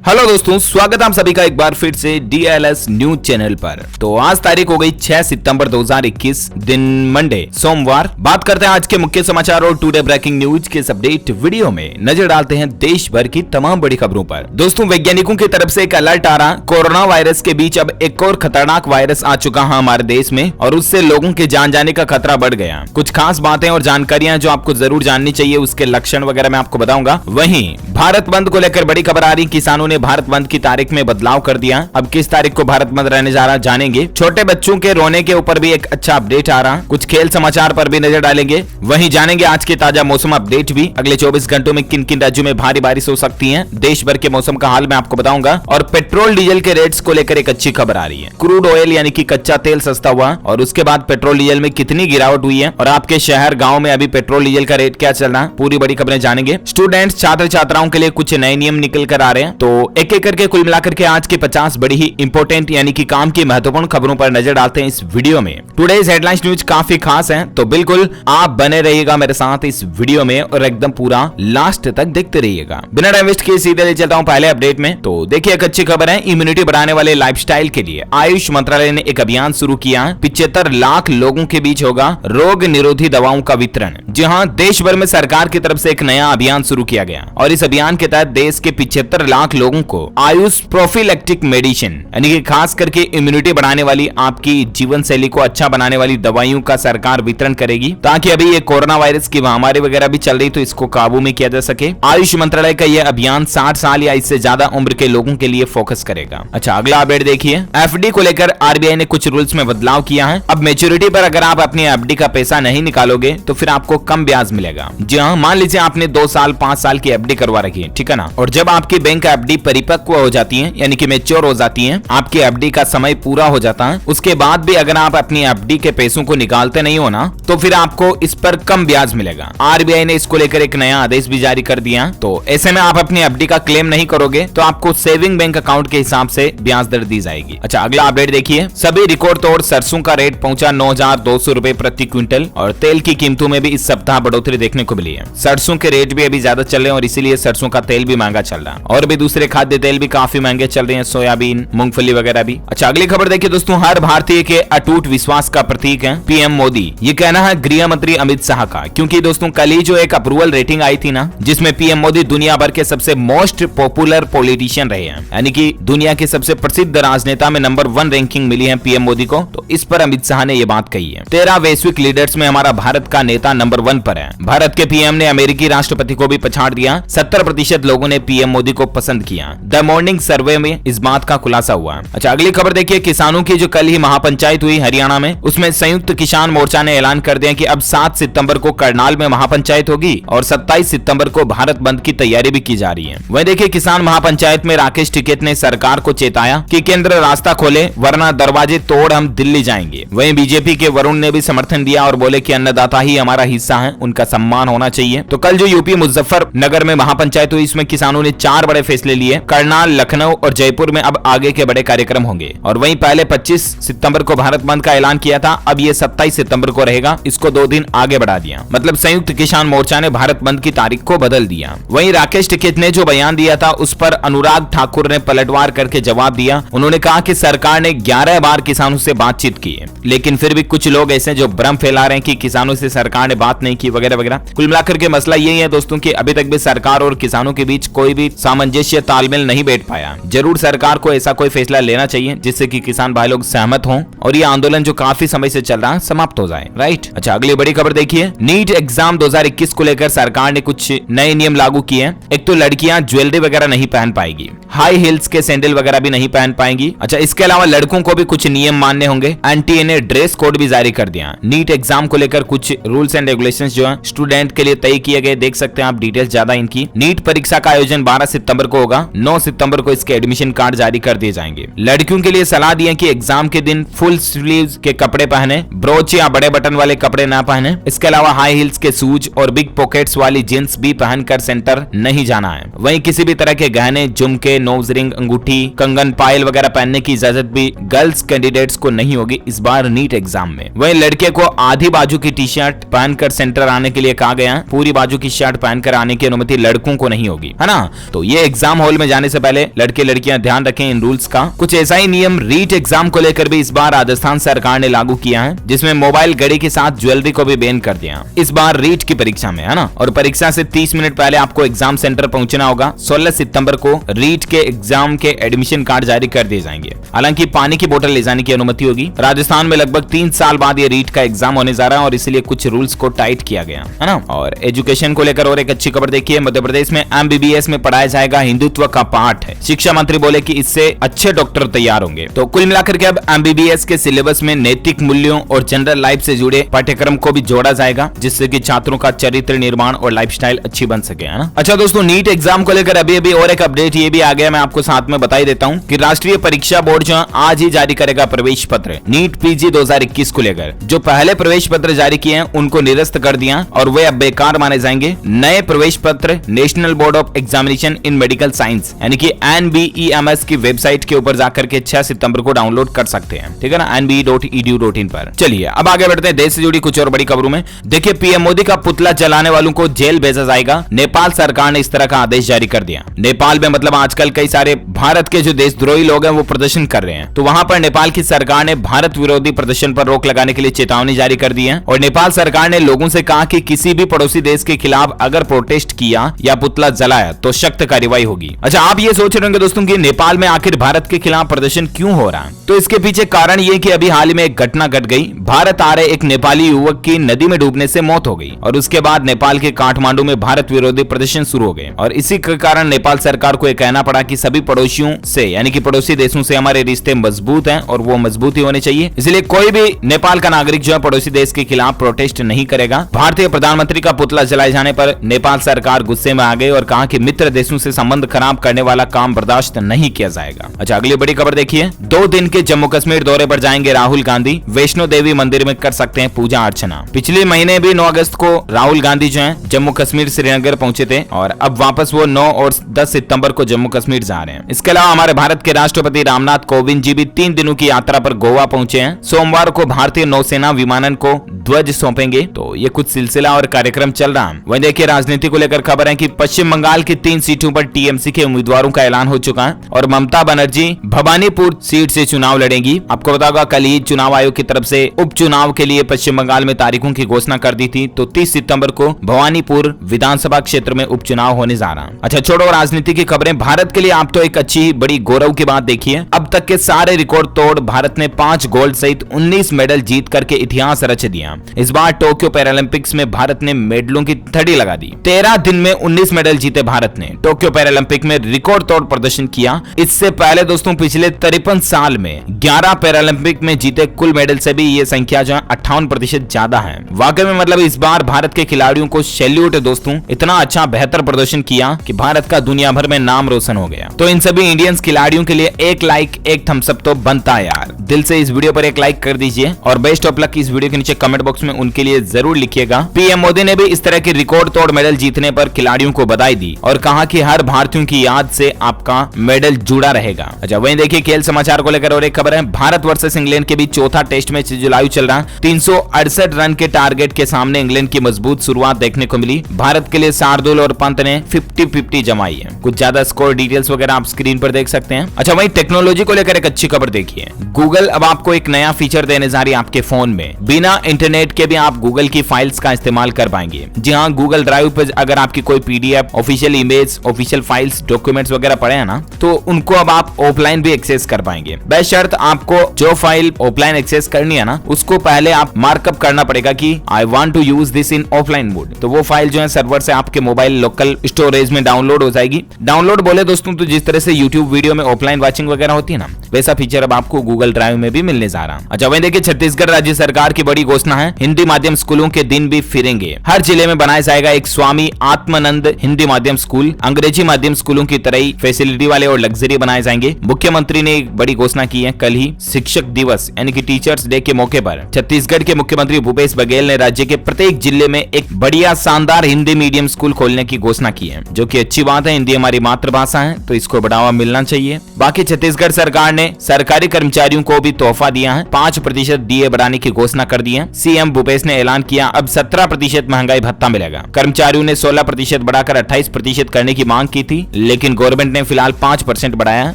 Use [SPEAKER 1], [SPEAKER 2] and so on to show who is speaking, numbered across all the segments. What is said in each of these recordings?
[SPEAKER 1] Hello दोस्तों, स्वागत है आप सभी का एक बार फिर से DLS न्यूज चैनल पर। तो आज तारीख हो गई 6 सितंबर 2021, दिन मंडे सोमवार। बात करते हैं आज के मुख्य समाचार और टुडे ब्रेकिंग न्यूज के इस अपडेट वीडियो में नजर डालते हैं देश भर की तमाम बड़ी खबरों पर। दोस्तों, वैज्ञानिकों की तरफ से एक अलर्ट आ रहा, कोरोना वायरस के बीच अब एक और खतरनाक वायरस आ चुका है हमारे देश में और उससे लोगों के जान जाने का खतरा बढ़ गया। कुछ खास बातें और जानकारियां जो आपको जरूर जाननी चाहिए, उसके लक्षण वगैरह मैं आपको बताऊंगा। वहीं भारत बंद को लेकर बड़ी खबर आ रही, किसानों ने भारत बंद की तारीख में बदलाव कर दिया। अब किस तारीख को भारत बंद रहने जा रहा जानेंगे। छोटे बच्चों के रोने के ऊपर भी एक अच्छा अपडेट आ रहा, कुछ खेल समाचार पर भी नजर डालेंगे। वहीं जानेंगे आज के ताजा मौसम अपडेट भी, अगले 24 घंटों में किन किन राज्यों में भारी बारिश हो सकती है, देश भर के मौसम का हाल मैं आपको बताऊंगा। और पेट्रोल डीजल के रेट्स को लेकर एक अच्छी खबर आ रही है, क्रूड ऑयल यानी कि कच्चा तेल सस्ता हुआ और उसके बाद पेट्रोल डीजल में कितनी गिरावट हुई है और आपके शहर गाँव में अभी पेट्रोल डीजल का रेट क्या चल रहा है, पूरी बड़ी खबरें जानेंगे। स्टूडेंट्स छात्र छात्राओं के लिए कुछ नए नियम निकल कर आ रहे हैं, तो एक एक करके कुल मिलाकर के आज के 50 बड़ी ही इंपॉर्टेंट यानी कि काम की महत्वपूर्ण खबरों पर नजर डालते हैं इस वीडियो में। टुडेज हेडलाइंस न्यूज काफी खास है, तो बिल्कुल आप बने रहिएगा मेरे साथ इस वीडियो में और एकदम पूरा लास्ट तक देखते रहिएगा। बिना टाइम वेस्ट किए सीधे ले चलता हूं पहले अपडेट में। तो देखिए, एक अच्छी खबर है, इम्यूनिटी बढ़ाने वाले लाइफस्टाइल के लिए आयुष मंत्रालय ने एक अभियान शुरू किया। 75 लाख लोगों के बीच होगा रोग निरोधी दवाओं का वितरण। जी हाँ, देश भर में सरकार की तरफ से एक नया अभियान शुरू किया गया और इस अभियान के तहत देश के 75 लाख लोगों को आयुष प्रोफिलैक्टिक मेडिसिन यानी कि खास करके इम्यूनिटी बढ़ाने वाली, आपकी जीवन शैली को अच्छा बनाने वाली दवाइयों का सरकार वितरण करेगी, ताकि अभी ये कोरोना वायरस की महामारी वगैरह भी चल रही तो इसको काबू में किया जा सके। आयुष मंत्रालय का यह अभियान 60 साल या इससे ज्यादा उम्र के लोगों के लिए फोकस करेगा। अच्छा, अगला अपडेट देखिए, FD को लेकर RBI ने कुछ रूल्स में बदलाव किया है। अब मैच्योरिटी पर अगर आप अपनी FD का पैसा नहीं निकालोगे तो फिर आपको कम ब्याज मिलेगा। जी हाँ, मान लीजिए आपने 2 साल 5 साल की FD करवा रखी है, ठीक है ना, और जब आपकी बैंक FD परिपक्व हो जाती है यानी कि मैच्योर हो जाती है, आपकी FD का समय पूरा हो जाता है, उसके बाद भी अगर आप अपनी FD के पैसों को निकालते नहीं हो ना, तो फिर आपको इस पर कम ब्याज मिलेगा। RBI ने इसको लेकर एक नया आदेश भी जारी कर दिया, तो ऐसे में आप अपनी FD का क्लेम नहीं करोगे तो आपको सेविंग बैंक अकाउंट के हिसाब से ब्याज दर दी जाएगी। अच्छा, अगला अपडेट देखिए, सभी रिकॉर्ड तोड़ सरसों का रेट पहुंचा 9,200 रुपए प्रति क्विंटल और तेल की कीमतों में भी इस सप्ताह बढ़ोतरी देखने को मिली है। सरसों के रेट भी अभी ज्यादा चल रहे हैं और इसीलिए सरसों का तेल भी महंगा चल रहा है और भी दूसरे खाद्य तेल भी काफी महंगे चल रहे हैं, सोयाबीन, मूंगफली वगैरह भी। अच्छा, अगली खबर देखिए दोस्तों, हर भारतीय के अटूट विश्वास का प्रतीक है PM मोदी, ये कहना है गृह मंत्री अमित शाह का। क्योंकि दोस्तों कल ही जो एक अप्रूवल रेटिंग आई थी ना, जिसमें PM मोदी दुनिया भर के सबसे मोस्ट पॉपुलर पॉलिटिशियन रहे हैं, यानी कि दुनिया के सबसे प्रसिद्ध राजनेता में नंबर 1 रैंकिंग मिली है PM मोदी को, तो इस पर अमित शाह ने ये बात कही है। 13 वैश्विक लीडर्स में हमारा भारत का नेता नंबर 1 पर है। भारत के PM ने अमेरिकी राष्ट्रपति को भी पछाड़ दिया। 70% लोगों ने PM मोदी को पसंद किया। द मॉर्निंग सर्वे में इस बात का खुलासा हुआ। अच्छा, अगली खबर देखिए, किसानों की जो कल ही महापंचायत हुई हरियाणा में, उसमें संयुक्त किसान मोर्चा ने ऐलान कर दिया कि अब 7 सितंबर को करनाल में महापंचायत होगी और 27 सितंबर को भारत बंद की तैयारी भी की जा रही है। वहीं देखिए, किसान महापंचायत में राकेश टिकैत ने सरकार को चेताया कि केंद्र रास्ता खोले वरना दरवाजे तोड़ हम दिल्ली जाएंगे। वहीं बीजेपी के वरुण ने भी समर्थन दिया और बोले कि अन्नदाता ही हमारा हिस्सा है, उनका सम्मान होना चाहिए। तो कल जो यूपी मुजफ्फरनगर में महापंचायत हुई, इसमें किसानों ने 4 बड़े फैसले लिए। करनाल, लखनऊ और जयपुर में अब आगे के बड़े कार्यक्रम होंगे। और वहीं पहले 25 सितंबर को भारत बंद का ऐलान किया था, अब ये 27 सितंबर को रहेगा, इसको 2 दिन आगे बढ़ा दिया। मतलब संयुक्त किसान मोर्चा ने भारत बंद की तारीख को बदल दिया। वहीं राकेश टिकैत ने जो बयान दिया था, उस पर अनुराग ठाकुर ने पलटवार करके जवाब दिया। उन्होंने कहा कि सरकार ने 11 बार किसानों से बातचीत की है, लेकिन फिर भी कुछ लोग ऐसे जो भ्रम फैला रहे हैं कि किसानों से सरकार ने बात नहीं की वगैरह वगैरह। कुल मिलाकर के मसला यही है दोस्तों कि अभी तक भी सरकार और किसानों के बीच कोई भी सामंजस्य तालमेल नहीं बैठ पाया। जरूर सरकार को ऐसा कोई फैसला लेना चाहिए जिससे कि किसान भाई लोग सहमत हों और ये आंदोलन जो काफी समय से चल रहा है समाप्त हो जाए, राइट। अच्छा, अगली बड़ी खबर देखिए, नीट एग्जाम 2021 को लेकर सरकार ने कुछ नए नियम लागू किए हैं। एक तो लड़कियां ज्वेलरी वगैरह नहीं पहन पाएगी, हाई हील्स के सैंडल वगैरह भी नहीं पहन पाएंगी। अच्छा, इसके अलावा लड़कों को भी कुछ नियम मानने होंगे। एनटीए ने ड्रेस कोड भी जारी कर दिया। नीट एग्जाम को लेकर कुछ रूल्स एंड रेगुलेशंस जो है स्टूडेंट के लिए तय किए गए, देख सकते हैं आप डिटेल्स ज्यादा इनकी। नीट परीक्षा का आयोजन 12 सितंबर को होगा। 9 सितंबर को इसके एडमिशन कार्ड जारी कर दिए जाएंगे। लड़कियों के लिए सलाह दी है कि एग्जाम के दिन फुल स्लीव्स के कपड़े पहने, ब्रोच या बड़े बटन वाले कपड़े ना पहने। इसके अलावा हाई हील्स के शूज और बिग पॉकेट्स वाली जींस भी पहनकर सेंटर नहीं जाना है। वहीं किसी भी तरह के गहने, झुमके, नोज रिंग, अंगूठी, कंगन, पायल वगैरह पहनने की इजाजत भी गर्ल्स कैंडिडेट्स को नहीं होगी इस बार नीट एग्जाम में। वहीं लड़के को आधी बाजू की टी शर्ट पहनकर सेंटर आने के लिए कहा गया, पूरी बाजू की शर्ट पहनकर आने की अनुमति लड़कों को नहीं होगी, है ना। तो ये एग्जाम हॉल स्कूल में जाने से पहले लड़के लड़कियां ध्यान रखें इन रूल्स का। कुछ ऐसा ही नियम रीट एग्जाम को लेकर भी इस बार राजस्थान सरकार ने लागू किया है, जिसमें मोबाइल घड़ी के साथ ज्वेलरी को भी बैन कर दिया इस बार रीट की परीक्षा में, है ना। और परीक्षा से 30 मिनट पहले आपको एग्जाम सेंटर पहुंचना होगा। 16 सितंबर को रीट के एग्जाम के एडमिशन कार्ड जारी कर दिए जाएंगे। हालांकि पानी की बोतल ले जाने की अनुमति होगी। राजस्थान में लगभग 3 साल बाद ये रीट का एग्जाम होने जा रहा है और इसलिए कुछ रूल्स को टाइट किया गया है ना। और एजुकेशन को लेकर और एक अच्छी खबर देखिए, मध्य प्रदेश में MBBS में पढ़ाया जाएगा हिंदुत्व का पाठ है। शिक्षा मंत्री बोले कि इससे अच्छे डॉक्टर तैयार होंगे। तो कुल मिलाकर के अब MBBS के सिलेबस में नैतिक मूल्यों और जनरल लाइफ से जुड़े पाठ्यक्रम को भी जोड़ा जाएगा, जिससे कि छात्रों का चरित्र निर्माण और लाइफस्टाइल अच्छी बन सके, है ना। अच्छा दोस्तों, नीट एग्जाम को लेकर अभी अभी और एक अपडेट ये भी आ गया, मैं आपको साथ में बता ही देता हूँ कि राष्ट्रीय परीक्षा बोर्ड जो आज ही जारी करेगा प्रवेश पत्र नीट PG 2021 को लेकर। जो पहले प्रवेश पत्र जारी किए हैं उनको निरस्त कर दिया और वे अब बेकार माने जाएंगे। नए प्रवेश पत्र national board of examination in medical science यानी कि NBEMS की वेबसाइट के ऊपर जाकर के 6 सितंबर को डाउनलोड कर सकते हैं, ठीक है ना, nbe.edu.in पर। चलिए अब आगे बढ़ते हैं देश से जुड़ी कुछ और बड़ी खबरों में। देखिए, पीएम मोदी का पुतला जलाने वालों को जेल भेजा जाएगा। नेपाल सरकार ने इस तरह का आदेश जारी कर दिया। नेपाल में मतलब आजकल कई सारे भारत के जो देशद्रोही लोग हैं वो प्रदर्शन कर रहे हैं, तो वहां पर नेपाल की सरकार ने भारत विरोधी प्रदर्शन पर रोक लगाने के लिए चेतावनी जारी कर दी है। और नेपाल सरकार ने लोगों से कहा कि किसी भी पड़ोसी देश के खिलाफ अगर प्रोटेस्ट किया या पुतला जलाया तो सख्त कार्रवाई होगी। अच्छा, आप ये सोच रहे होंगे दोस्तों कि नेपाल में आखिर भारत के खिलाफ प्रदर्शन क्यों हो रहा है, तो इसके पीछे कारण ये कि अभी हाल ही में एक घटना घट गई। भारत आ रहे एक नेपाली युवक की नदी में डूबने से मौत हो गई और उसके बाद नेपाल के काठमांडू में भारत विरोधी प्रदर्शन शुरू हो गए और इसी के कारण नेपाल सरकार को यह कहना पड़ा कि सभी पड़ोसियों से यानी कि पड़ोसी देशों से हमारे रिश्ते मजबूत हैं और वो मजबूत ही होने चाहिए, इसलिए कोई भी नेपाल का नागरिक जो है पड़ोसी देश के खिलाफ प्रोटेस्ट नहीं करेगा। भारतीय प्रधानमंत्री का पुतला जलाए जाने पर नेपाल सरकार गुस्से में आ गई और कहा कि मित्र देशों से संबंध खराब करने वाला काम बर्दाश्त नहीं किया जाएगा। अच्छा, अगली बड़ी खबर देखिए, 2 दिन के जम्मू कश्मीर दौरे पर जाएंगे राहुल गांधी। वैष्णो देवी मंदिर में कर सकते हैं पूजा अर्चना। पिछले महीने भी 9 अगस्त को राहुल गांधी जो है जम्मू कश्मीर श्रीनगर पहुंचे थे और अब वापस वो 9 और 10 सितंबर को जम्मू कश्मीर जा रहे हैं। इसके अलावा हमारे भारत के राष्ट्रपति रामनाथ कोविंद जी भी 3 दिनों की यात्रा पर गोवा पहुंचे हैं। सोमवार को भारतीय नौसेना विमानन को ध्वज सौंपेंगे। तो ये कुछ सिलसिला और कार्यक्रम चल रहा है। वहीं देखिए, राजनीति को लेकर खबर है कि पश्चिम बंगाल की 3 सीटों पर TMC के उम्मीदवारों का ऐलान हो चुका है और ममता बनर्जी भवानीपुर सीट से चुनाव लड़ेंगी। आपको बता होगा कल ही चुनाव आयोग की तरफ से उपचुनाव के लिए पश्चिम बंगाल में तारीखों की घोषणा कर दी थी। तो 30 सितंबर को भवानीपुर विधानसभा क्षेत्र में उपचुनाव होने जा रहा है। अच्छा, छोड़ो राजनीति की खबरें, भारत के लिए आप तो एक अच्छी बड़ी गौरव की बात देखिए। अब तक के सारे रिकॉर्ड तोड़ भारत ने 5 गोल्ड सहित 19 मेडल जीत करके इतिहास रच दिया। इस बार टोक्यो पैरालंपिक्स में भारत ने मेडलों की थड़ी लगा दी। 13 दिन में 19 मेडल जीते भारत ने। टोक्यो पैरालंपिक में रिकॉर्ड तोड़ प्रदर्शन किया। इससे पहले दोस्तों पिछले 53 साल में 11 पैरालंपिक में जीते कुल मेडल से भी ये संख्या जो है 58% ज्यादा है। वाकई में मतलब इस बार भारत के खिलाड़ियों को सैल्यूट है दोस्तों। इतना अच्छा बेहतर प्रदर्शन किया कि भारत का दुनिया भर में नाम रोशन हो गया। तो इन सभी इंडियंस खिलाड़ियों के लिए एक लाइक एक थम्स अप तो बनता है यार। दिल से इस वीडियो पर एक लाइक कर दीजिए और बेस्ट ऑफ लक इस वीडियो के नीचे कमेंट बॉक्स में उनके लिए जरूर लिखिएगा। पीएम मोदी ने भी इस तरह के रिकॉर्ड तोड़ मेडल जीतने पर खिलाड़ियों को बधाई दी और कहा कि हर भारतीयों की याद से आपका मेडल जुड़ा रहेगा। अच्छा, वहीं देखिए खेल समाचार को लेकर और एक खबर है। भारत वर्सेस इंग्लैंड के बीच चौथा टेस्ट मैच जुलाई चल रहा है। 368 रन के टारगेट के सामने इंग्लैंड की मजबूत शुरुआत देखने को मिली। भारत के लिए शार्दुल और पंत ने 50-50 जमाई है। कुछ ज्यादा स्कोर डिटेल्स वगैरह आप स्क्रीन पर देख सकते हैं। अच्छा, वहीं टेक्नोलॉजी को लेकर एक अच्छी खबर देखिए। गूगल अब आपको एक नया फीचर देने जा रही है आपके फोन में। बिना इंटरनेट के भी आप गूगल की फाइल्स का इस्तेमाल कर पाएंगे। जी हाँ, गूगल ड्राइव पर अगर आपकी कोई PDF, official image, official files, documents वगैरह पड़े हैं ना, तो उनको अब आप ऑफलाइन भी एक्सेस कर पाएंगे। बशर्त आपको जो फाइल ऑफलाइन एक्सेस करनी है ना, उसको पहले आप मार्कअप करना पड़ेगा कि I want to use this in offline mode. तो वो फाइल जो है सर्वर से आपके मोबाइल लोकल स्टोरेज में डाउनलोड हो जाएगी। डाउनलोड बोले दोस्तों तो जिस तरह से YouTube वीडियो में ऑफलाइन वॉचिंग वगैरह होती है ना, वैसा फीचर अब आपको गूगल ड्राइव में भी मिलने जा रहा है। अच्छा, वहीं देखिए छत्तीसगढ़ राज्य सरकार की बड़ी घोषणा है। हिंदी माध्यम स्कूलों के दिन भी फिरेंगे। हर जिले में बनाया जाएगा एक स्वामी आत्मानंद हिंदी माध्यम स्कूल। अंग्रेजी माध्यम स्कूलों की तरह ही फैसिलिटी वाले और लग्जरी बनाए जाएंगे। मुख्यमंत्री ने एक बड़ी घोषणा की है कल ही शिक्षक दिवस यानी कि टीचर्स डे के मौके पर। छत्तीसगढ़ के मुख्यमंत्री भूपेश बघेल ने राज्य के प्रत्येक जिले में एक बढ़िया शानदार हिंदी मीडियम स्कूल खोलने की घोषणा की है, जो कि अच्छी बात है। हिंदी हमारी मातृभाषा है तो इसको बढ़ावा मिलना चाहिए। बाकी छत्तीसगढ़ सरकार ने सरकारी कर्मचारियों को भी तोहफा दिया है। 5% DA बढ़ाने की घोषणा कर दी है। CM भूपेश ने ऐलान किया अब 17% महंगाई भत्ता मिलेगा। कर्मचारियों ने 16% बढ़ाकर 28% करने की मांग की थी, लेकिन गवर्नमेंट ने फिलहाल 5% बढ़ाया,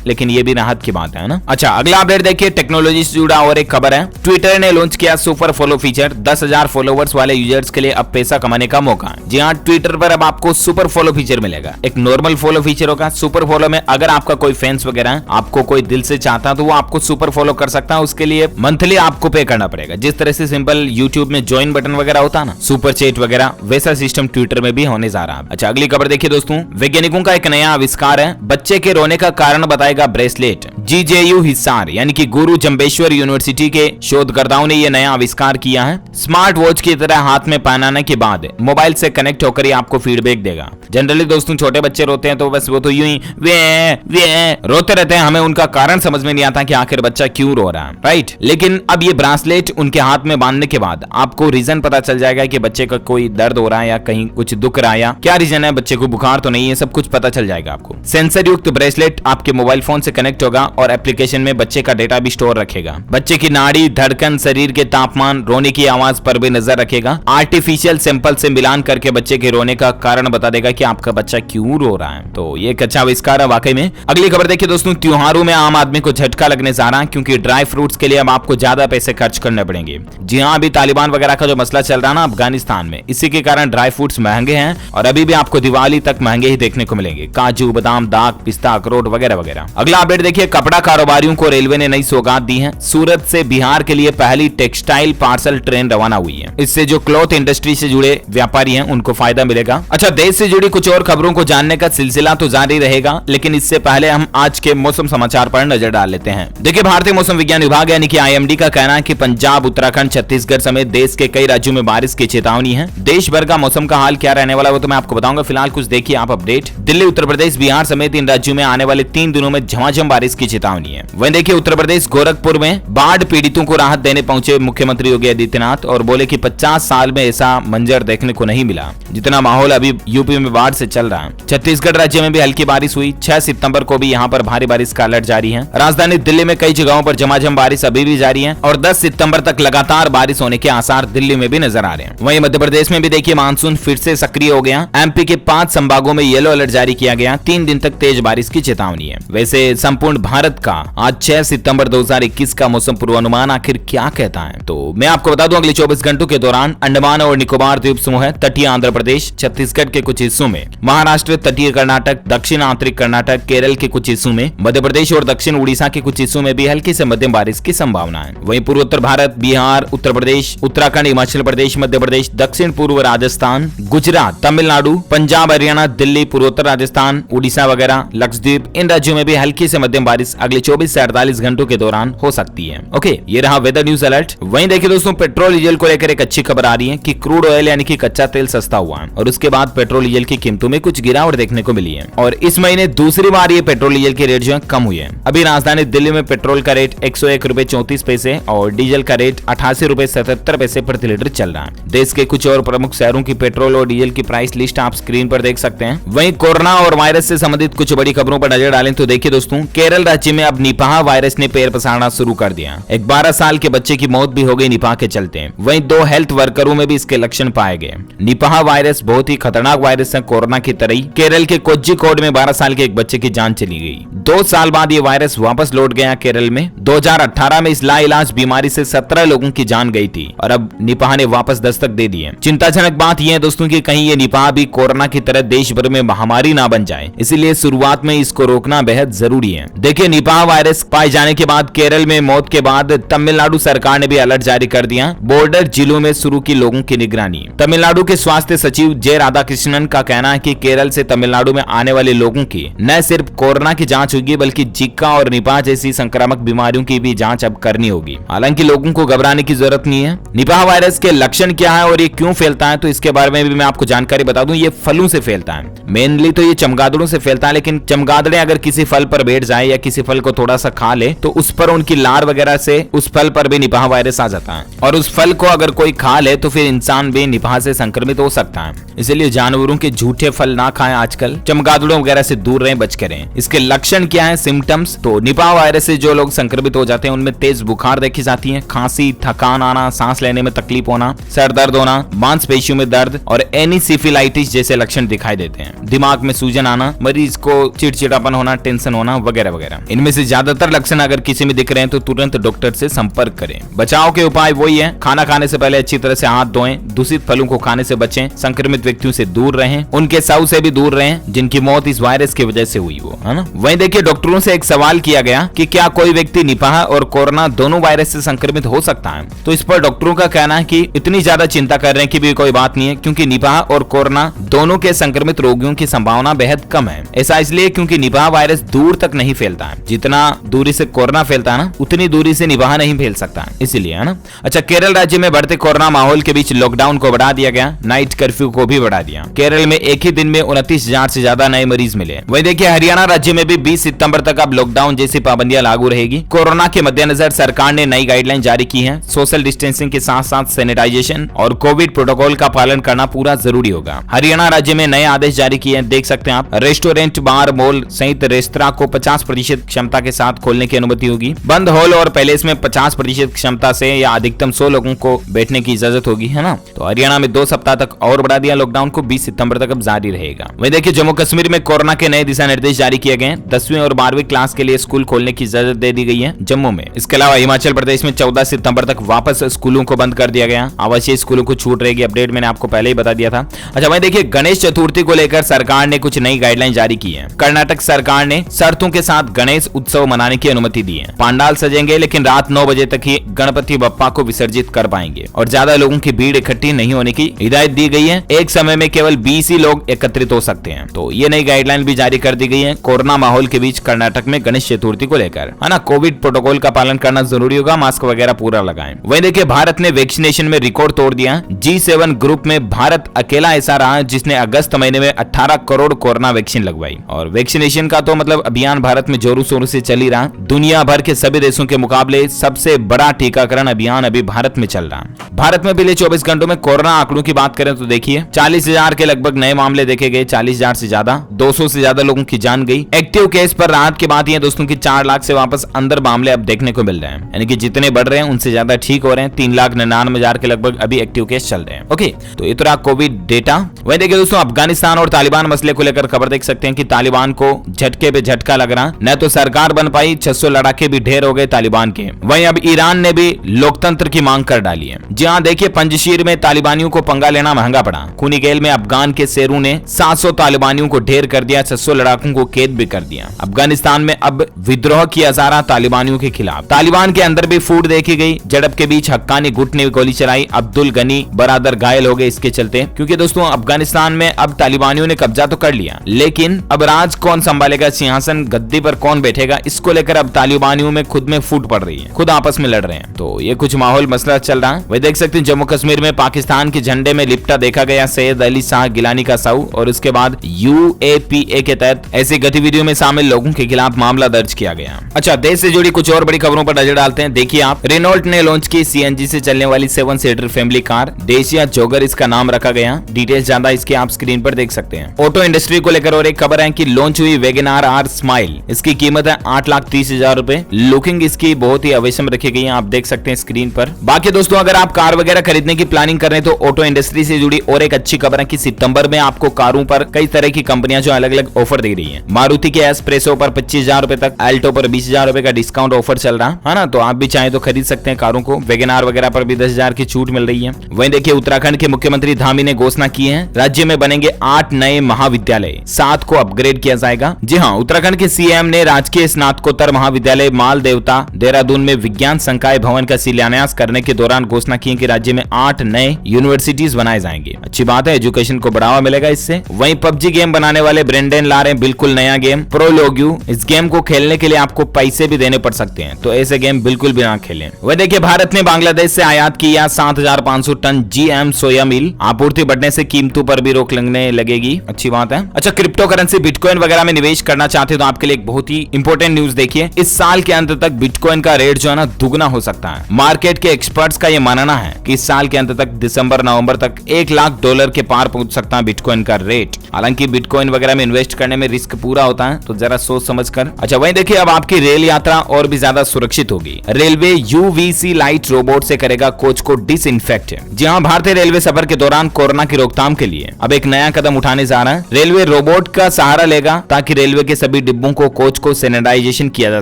[SPEAKER 1] लेकिन ये भी राहत की बात है ना। अच्छा, अगला अपडेट देखिए, टेक्नोलॉजी से जुड़ा और एक खबर है। ट्विटर ने लॉन्च किया सुपर फॉलो फीचर। 10,000 फॉलोवर्स वाले यूजर्स के लिए अब पैसा कमाने का मौका। जी हाँ, ट्विटर पर अब आपको सुपर फॉलो फीचर मिलेगा। एक नॉर्मल फॉलो फीचर होगा, सुपर फॉलो में अगर आपका कोई फैंस वगैरह है, आपको कोई दिल से चाहता है तो वो आपको सुपर फॉलो कर सकता है। उसके लिए मंथली आपको पे करना पड़ेगा। जिस तरह से सिंपल यूट्यूब में ज्वाइन बटन वगैरह होता है ना, सुपर चैट वगैरह, वैसा सिस्टम ट्विटर में भी होने जा रहा है। अच्छा, अगली खबर देखिए दोस्तों, वैज्ञानिकों का एक नया आविष्कार है। बच्चे के रोने का कारण बताएगा ब्रेसलेट। GJU हिसार यानी कि गुरु जम्बेश्वर यूनिवर्सिटी के शोधकर्ताओं ने यह नया आविष्कार किया है। स्मार्ट वॉच की तरह हाथ में पहनाने के बाद मोबाइल से कनेक्ट होकर ही आपको फीडबैक देगा। जनरली दोस्तों छोटे बच्चे रोते हैं तो बस वो तो यूं ही वे रोते रहते हैं, हमें उनका कारण समझ में नहीं आता कि आखिर बच्चा क्यों रो रहा है, राइट। लेकिन अब ये ब्रासलेट उनके हाथ में बांधने के बाद आपको रीजन पता चल जाएगा कि बच्चे का कोई दर्द हो रहा है या कहीं कुछ दुख रहा है या क्या रीजन है, बच्चे को बुखार तो नहीं है, सब कुछ पता चल जाएगा आपको। सेंसर युक्त ब्रेसलेट आपके मोबाइल फोन से कनेक्ट होगा और एप्लीकेशन में बच्चे का डेटा भी स्टोर रखेगा। बच्चे की नाड़ी, धड़कन, शरीर के तापमान, रोने की आवाज पर भी नजर रखेगा। आर्टिफिशियल सैंपल से मिलान करके बच्चे के रोने का कारण बता देगा कि आपका बच्चा क्यों रो रहा है। तो ये एक अच्छा आविष्कार है वाकई में। अगली खबर देखिए दोस्तों, त्योहारों में आम आदमी को झटका लगने जा रहा है क्योंकि ड्राई फ्रूट्स के लिए अब आपको ज्यादा पैसे खर्च करने पड़ेंगे। जी हाँ, अभी तालिबान वगैरह का जो मसला चल रहा है ना अफगानिस्तान में, इसी के कारण ड्राई फ्रूट्स महंगे हैं और अभी भी आपको दिवाली तक महंगे ही देखने को मिलेंगे। काजू, बादाम, दाख, पिस्ता, अखरोट वगैरह वगैरह। अगला अपडेट देखिए, कपड़ा कारोबारियों को रेलवे ने नई सौगात दी है। सूरत से बिहार के लिए पहली टेक्सटाइल पार्सल ट्रेन रवाना हुई है। इससे जो क्लॉथ इंडस्ट्री से जुड़े व्यापारी हैं उनको फायदा मिलेगा। अच्छा, देश से जुड़ी कुछ और खबरों को जानने का सिलसिला तो जारी रहेगा, लेकिन इससे पहले हम आज के मौसम समाचार पर नजर डाल लेते हैं। देखिए, भारतीय मौसम विज्ञान विभाग यानी कि IMD का कहना है कि पंजाब, उत्तराखंड, छत्तीसगढ़ समेत देश के कई राज्यों में बारिश की चेतावनी है। देश भर का मौसम का हाल क्या रहने वाला है वो तो मैं आपको बताऊंगा। फिलहाल कुछ देखिए आप अपडेट। दिल्ली, उत्तर प्रदेश, बिहार समेत इन राज्यों में आने वाले 3 दिनों में झमाझम बारिश की चेतावनी है। वहीं देखिए, उत्तर प्रदेश गोरखपुर में बाढ़ पीड़ितों को राहत देने पहुंचे मुख्यमंत्री योगी आदित्यनाथ और बोले कि 50 साल में ऐसा मंजर देखने को नहीं मिला जितना माहौल अभी यूपी में बाढ़ से चल रहा है। छत्तीसगढ़ राज्य में भी हल्की बारिश हुई। 6 सितंबर को भी यहाँ पर भारी बारिश का अलर्ट जारी है। राजधानी दिल्ली में कई जगहों पर झमाझम बारिश अभी भी जारी है और 10 सितंबर तक लगातार बारिश होने के आसार दिल्ली में भी नजर आ रहे हैं। वहीं मध्य प्रदेश में भी देखिए मानसून फिर से सक्रिय हो गया। MP के 5 संभागों में येलो अलर्ट जारी किया गया। 3 दिन तक तेज बारिश की चेतावनी है। वैसे संपूर्ण भारत का आज 6 सितंबर 2021 का मौसम पूर्वानुमान आखिर क्या कहता है, तो मैं आपको बता दूं अगले 24 घंटों के दौरान अंडमान और निकोबार द्वीप समूह, तटीय आंध्र प्रदेश, छत्तीसगढ़ के कुछ हिस्सों में, महाराष्ट्र, तटीय कर्नाटक, दक्षिण आंतरिक कर्नाटक, केरल के कुछ हिस्सों में, मध्य प्रदेश और दक्षिण उड़ीसा के कुछ हिस्सों में भी हल्की से मध्यम बारिश की संभावना है। वहीं पूर्वोत्तर भारत, बिहार, उत्तर प्रदेश, उत्तराखंड, हिमाचल प्रदेश, मध्य प्रदेश, दक्षिण पूर्व राजस्थान, गुजरात, तमिलनाडु, पंजाब, हरियाणा, दिल्ली, पूर्वोत्तर राजस्थान, उड़ीसा वगैरह, लक्षद्वीप, इन राज्यों में भी हल्की से मध्यम बारिश अगले 24 से 48 घंटों के दौरान हो सकती है। ओके, ये रहा वेदर न्यूज अलर्ट। वहीं देखिए दोस्तों, पेट्रोल डीजल को लेकर एक अच्छी खबर आ रही है कि क्रूड ऑयल यानी कि कच्चा तेल सस्ता हुआ है और उसके बाद पेट्रोल डीजल की कीमतों में कुछ गिरावट देखने को मिली है और इस महीने दूसरी बार ये पेट्रोल डीजल के रेट जो है कम हुए हैं। अभी राजधानी दिल्ली में पेट्रोल का रेट 101 रुपए 34 पैसे और डीजल का रेट 88 रुपए 77 पैसे प्रति लीटर चल रहा है। देश के कुछ और प्रमुख शहरों की पेट्रोल और डीजल की प्राइस लिस्ट आप स्क्रीन पर देख सकते हैं। वहीं कोरोना और वायरस से संबंधित कुछ बड़ी खबरों पर नजर डालें तो देखिए दोस्तों, केरल राज्य में अब निपाह वायरस ने पैर पसारना शुरू कर दिया। एक 12 साल के बच्चे की मौत भी हो गई निपाह के चलते। वहीं 2 हेल्थ वर्करों में भी इसके लक्षण पाए गए। निपाह वायरस बहुत ही खतरनाक वायरस है। कोरोना की तरह ही केरल के कोझिकोड में 12 साल के एक बच्चे की जान चली गई। 2 साल बाद ये वायरस वापस लौट गया केरल में। 2018 में इस लाइलाज बीमारी से 17 लोगों की जान गई थी और अब निपाह ने वापस दस्तक दे दी है। चिंताजनक बात यह है दोस्तों कि कहीं ये निपाह भी कोरोना की तरह देश भर में महामारी ना बन जाए, इसीलिए शुरुआत में इसको रोकना बेहद जरूरी है। देखिए, निपाह वायरस पाए जाने के बाद केरल में मौत के बाद तमिलनाडु सरकार ने भी अलर्ट जारी कर दिया। बॉर्डर जिलों में शुरू की लोगों की निगरानी। तमिलनाडु के स्वास्थ्य सचिव जय राधाकृष्णन का कहना है कि केरल से तमिलनाडु में आने वाले लोगों की न सिर्फ कोरोना की जांच होगी बल्कि जिका और निपाह जैसी संक्रामक बीमारियों की भी जांच अब करनी होगी। हालांकि लोगों को घबराने की जरूरत नहीं है। निपाह वायरस के लक्षण क्या है और ये क्यों फैलता है, तो इसके बारे में भी मैं आपको जानकारी बता दूं। ये फलों से फैलता है, मेनली तो ये चमगादड़ों से फैलता है, लेकिन चमगादड़े अगर किसी फल पर बैठ जाए या किसी फल को थोड़ा सा खा ले तो उस पर उनकी लार वगैरह से उस फल पर भी निपाह वायरस आ जाता है और उस फल को अगर कोई खा ले तो फिर इंसान भी निपाह से संक्रमित हो सकता है। इसलिए जानवरों के झूठे फल ना खाएं, आजकल चमगादड़ों वगैरह से दूर रहें, बच करें। इसके लक्षण क्या है, सिम्टम्स, तो निपाह वायरस से जो लोग संक्रमित हो जाते हैं उनमें तेज बुखार देखी जाती है, खांसी, थकान आना, सांस लेने में तकलीफ होना, सर दर्द होना, मांसपेशियों में दर्द और एनिसिफिलाइटिस जैसे लक्षण दिखाई देते हैं। दिमाग में सूजन आना, घबराना, मरीज को चिड़चिड़ापन होना, टेंशन होना वगैरह वगैरह। इनमें से ज्यादातर लक्षण अगर किसी में दिख रहे हैं तो तुरंत डॉक्टर से संपर्क करें। बचाव के उपाय वही है, खाना खाने से पहले अच्छी तरह से हाथ धोएं, दूषित फलों को खाने से बचें, संक्रमित व्यक्तियों से दूर रहें, उनके साउ से भी दूर रहें जिनकी मौत इस वायरस की वजह से हुई हो, है ना। वहीं देखिए डॉक्टरों से एक सवाल किया गया कि क्या कोई व्यक्ति निपाह और कोरोना दोनों वायरस से संक्रमित हो सकता है, तो इस पर डॉक्टरों का कहना है कि इतनी ज्यादा चिंता कर रहे हैं कि भी कोई बात नहीं है, क्योंकि निपाह और कोरोना दोनों के संक्रमित रोगियों की संभावना बेहद कम है। ऐसा इसलिए क्योंकि निपाह वायरस दूर तक नहीं फैलता है, जितना दूरी से कोरोना फैलता है ना उतनी दूरी से निपाह नहीं फैल सकता है, इसलिए, है ना। अच्छा, केरल राज्य में बढ़ते कोरोना माहौल के बीच लॉकडाउन को बढ़ा दिया गया, नाइट कर्फ्यू को भी बढ़ा दिया। केरल में एक ही दिन में 29,000 से ज्यादा नए मरीज मिले। वहीं देखिए हरियाणा राज्य में भी 20 सितंबर तक अब लॉकडाउन जैसी पाबंदियां लागू रहेगी। कोरोना के मद्देनजर सरकार ने नई गाइडलाइन जारी की है। सोशल डिस्टेंसिंग के साथ साथ सैनिटाइजेशन और कोविड प्रोटोकॉल का पालन करना पूरा जरूरी होगा। हरियाणा राज्य में नए आदेश जारी किए हैं, देख सकते हैं आप। रेस्टोरेंट, बार, मॉल सहित रेस्तरां को 50% क्षमता के साथ खोलने की अनुमति होगी। बंद हॉल और पैलेस में 50% क्षमता से या अधिकतम 100 लोगों को बैठने की इजाजत होगी, है ना। तो हरियाणा में 2 सप्ताह तक और बढ़ा दिया लॉकडाउन को, 20 सितंबर तक अब जारी रहेगा। वहीं देखिए जम्मू कश्मीर में कोरोना के नए दिशा निर्देश जारी किए गए हैं। 10वीं और 12वीं क्लास के लिए स्कूल खोलने की इजाजत दे दी गई है जम्मू में। इसके अलावा हिमाचल प्रदेश में 14 सितंबर तक वापस स्कूलों को बंद कर दिया गया। आवासीय स्कूलों को छूट रहेगी, अपडेट मैंने आपको पहले ही बता दिया था। अच्छा वहीं देखिए गणेश चतुर्थी को लेकर सरकार ने कुछ नई गाइडलाइन जारी की है। कर्नाटक सरकार ने शर्तों के साथ गणेश उत्सव मनाने की अनुमति दी है। पंडाल सजेंगे लेकिन रात 9 बजे तक ही गणपति बप्पा को विसर्जित कर पाएंगे और ज्यादा लोगों की भीड़ इकट्ठी नहीं होने की हिदायत दी गई है। एक समय में केवल 20 ही लोग एकत्रित हो सकते हैं। तो ये नई गाइडलाइन भी जारी कर दी गई है कोरोना माहौल के बीच कर्नाटक में गणेश चतुर्थी को लेकर, है ना। कोविड प्रोटोकॉल का पालन करना जरूरी होगा, मास्क वगैरह पूरा लगाएं। वहीं देखिए भारत ने वैक्सीनेशन में रिकॉर्ड तोड़ दिया। G7 ग्रुप में भारत अकेला ऐसा रहा जिसने अगस्त महीने में 18 करोड़ कोरोना वैक्सीन लगवाई। और वैक्सीनेशन का तो मतलब अभियान भारत में जोरों शोरों से चल ही रहा। दुनिया भर के सभी देशों के मुकाबले सबसे बड़ा टीकाकरण अभियान अभी भारत में चल रहा है। भारत में पिछले 24 घंटों में कोरोना आंकड़ों की बात करें तो देखिए 40,000 के लगभग नए मामले देखे गए, 40,000 से ज्यादा, 200 से ज्यादा लोगों की जान गई। एक्टिव केस पर राहत की बात यह दोस्तों की 4 लाख से वापस अंदर मामले अब देखने को मिल रहे हैं, यानी कि जितने बढ़ रहे हैं उनसे ज्यादा ठीक हो रहे हैं। 3,99,000 के लगभग अभी एक्टिव केस चल रहे हैं। ओके, तो ये तो रहा कोविड डेटा। वही देखिए दोस्तों अफगानिस्तान और तालिबान मसले को लेकर खबर देख सकते हैं कि तालिबान को झटके पे झटका लग रहा, न तो सरकार बन पाई, 600 लड़ाके भी ढेर हो गए तालिबान के। वहीं अब ईरान ने भी लोकतंत्र की मांग कर डाली है। जी हाँ, देखिए पंजशीर में तालिबानियों को पंगा लेना महंगा पड़ा। खूनी खेल में अफगान के शेरों ने 700 तालिबानियों को ढेर कर दिया, 600 लड़ाकों को कैद भी कर दिया। अफगानिस्तान में अब विद्रोह किया जा रहा तालिबानियों के खिलाफ। तालिबान के अंदर भी फूट देखी गई। झड़प के बीच हक्कानी गुट ने गोली चलाई, अब्दुल गनी बरादर घायल हो गए इसके चलते, क्योंकि दोस्तों अफगानिस्तान में अब तालिबानियों ने कब्जा तो कर लिया, लेकिन अब राज कौन संभालेगा, सिंहासन गद्दी पर कौन बैठेगा, इसको लेकर अब तालिबानियों में खुद में फूट पड़ रही है, खुद आपस में लड़ रहे हैं। तो ये कुछ माहौल मसला चल रहा है। वही देख सकते हैं जम्मू कश्मीर में पाकिस्तान के झंडे में लिपटा देखा गया सैयद अली शाह गिलानी का साऊ, और उसके बाद UAPA के तहत ऐसी गतिविधियों में शामिल लोगों के खिलाफ मामला दर्ज किया गया। अच्छा, देश से जुड़ी कुछ और बड़ी खबरों पर नजर डालते हैं। देखिए आप, रेनॉल्ट ने लॉन्च की CNG से चलने वाली 7 सीटर फैमिली कार, डेसिया जोगर इसका नाम रखा गया। डिटेल्स ज्यादा इसके आप स्क्रीन पर देख सकते हैं। ऑटो इंडस्ट्री को लेकर और एक खबर है कि लॉन्च हुई वेगनार R स्माइल, इसकी कीमत है 8,30,000 रुपए। लुकिंग इसकी बहुत ही अवेशम रखी गई है, आप देख सकते हैं स्क्रीन पर। बाकी दोस्तों अगर आप कार वगैरह खरीदने की प्लानिंग कर रहे हैं तो ऑटो इंडस्ट्री से जुड़ी और एक अच्छी खबर है कि सितंबर में आपको कारों पर कई तरह की कंपनियां जो अलग अलग ऑफर दे रही है। मारुति के एस्प्रेसो पर 25,000 रुपए तक, अल्टो पर 20,000 रुपए का डिस्काउंट ऑफर चल रहा है ना। तो आप भी चाहे तो खरीद सकते हैं कारों को। वेगनार वगैरह पर भी 10,000 की छूट मिल रही है। वहीं देखिए उत्तराखंड के मुख्यमंत्री धामी ने घोषणा की है, राज्य में बनेंगे 8 नए महाविद्यालय, 7 को अपग्रेड किया जाएगा। जी हाँ, उत्तराखंड के CM ने राजकीय स्नातकोत्तर महाविद्यालय माल देवता देहरादून में विज्ञान संकाय भवन का शिलान्यास करने के दौरान घोषणा की कि राज्य में 8 नए यूनिवर्सिटीज बनाए जाएंगे। अच्छी बात है, एजुकेशन को बढ़ावा मिलेगा इससे। वहीं PUBG गेम बनाने वाले ब्रेंडन ला रहे हैं बिल्कुल नया गेम प्रोलोग्यू। इस गेम को खेलने के लिए आपको पैसे भी देने पड़ सकते हैं, तो ऐसे गेम बिल्कुल भी ना खेलें। वह देखिए भारत ने बांग्लादेश से आयात किया 7,500 टन GM सोया मिल, आपूर्ति बढ़ने से कीमतों पर भी रोक लगने लगेगी। अच्छी बात है। अच्छा, क्रिप्टो करेंसी बिटकॉइन वगैरह में निवेश करना चाहते हो तो आपके लिए एक बहुत ही इंपॉर्टेंट न्यूज देखिए। इस साल के अंत तक बिटकॉइन का रेट जो है ना दुगना हो सकता है। मार्केट के एक्सपर्ट्स का यह मानना है कि इस साल के अंत तक दिसंबर-नवंबर तक $1 लाख के पार पहुंच सकता है बिटकॉइन का रेट। हालांकि बिटकॉइन वगैरह में इन्वेस्ट करने में रिस्क पूरा होता है, तो जरा सोच समझ कर। अच्छा, वहीं देखिए अब आपकी रेल यात्रा और भी ज्यादा सुरक्षित होगी। रेलवे UVC लाइट रोबोट से करेगा कोच को डिसइंफेक्ट। जी हाँ, भारतीय रेलवे सफर के दौरान कोरोना की रोकथाम के लिए अब एक नया कदम उठाने जा रहा है। रेलवे रोबोट का सहारा लेगा ताकि रेलवे के सभी डिब्बों को कोच को सैनिटाइजेशन किया जा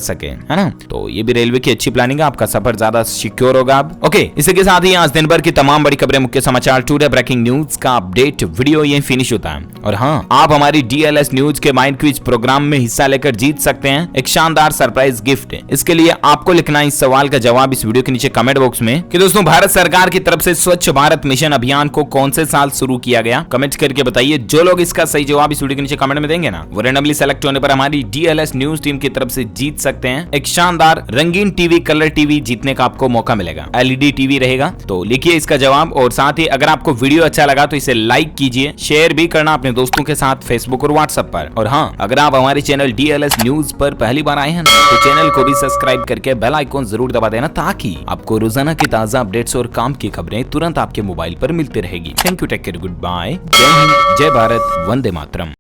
[SPEAKER 1] सके, है ना। तो ये भी रेलवे की अच्छी प्लानिंग है, आपका सफर ज्यादा सिक्योर होगा। ओके, इसी के साथ ही आज दिन भर की तमाम बड़ी खबरें, मुख्य समाचार, टुडे ब्रेकिंग न्यूज का अपडेट वीडियो ये फिनिश होता है। और हाँ, आप हमारी DLS न्यूज के माइंड क्विज प्रोग्राम में हिस्सा लेकर जीत सकते हैं एक शानदार सरप्राइज गिफ्ट। इसके लिए आपको लिखना इस सवाल का जवाब इस वीडियो के नीचे कमेंट बॉक्स में कि दोस्तों भारत सरकार की तरफ से स्वच्छ भारत मिशन अभियान को कौन से साल शुरू किया गया। कमेंट करके बताइए। जो लोग इसका सही जवाब इस वीडियो के नीचे कमेंट में देंगे ना, वो रैंडमली सेलेक्ट होने पर हमारी DLS न्यूज टीम की तरफ से जीत सकते हैं एक शानदार रंगीन टीवी, कलर टीवी जीतने का आपको मौका मिलेगा। LED टीवी रहेगा। तो लिखिए इसका जवाब, और साथ ही अगर आपको वीडियो अच्छा लगा तो इसे लाइक कीजिए, शेयर भी करना अपने दोस्तों के साथ फेसबुक और व्हाट्सएप पर। और हाँ, अगर आप हमारे चैनल DLS न्यूज पर पहली बार आए हैं ना, तो चैनल को भी सब्सक्राइब करके बेल आइकॉन जरूर दबा देना, ताकि आपको रोजाना की ताजा अपडेट्स और काम की खबरें तुरंत आपके मोबाइल पर मिलती रहेगी। Thank you, take care, goodbye, जय हिंद, जय भारत, वंदे मातरम।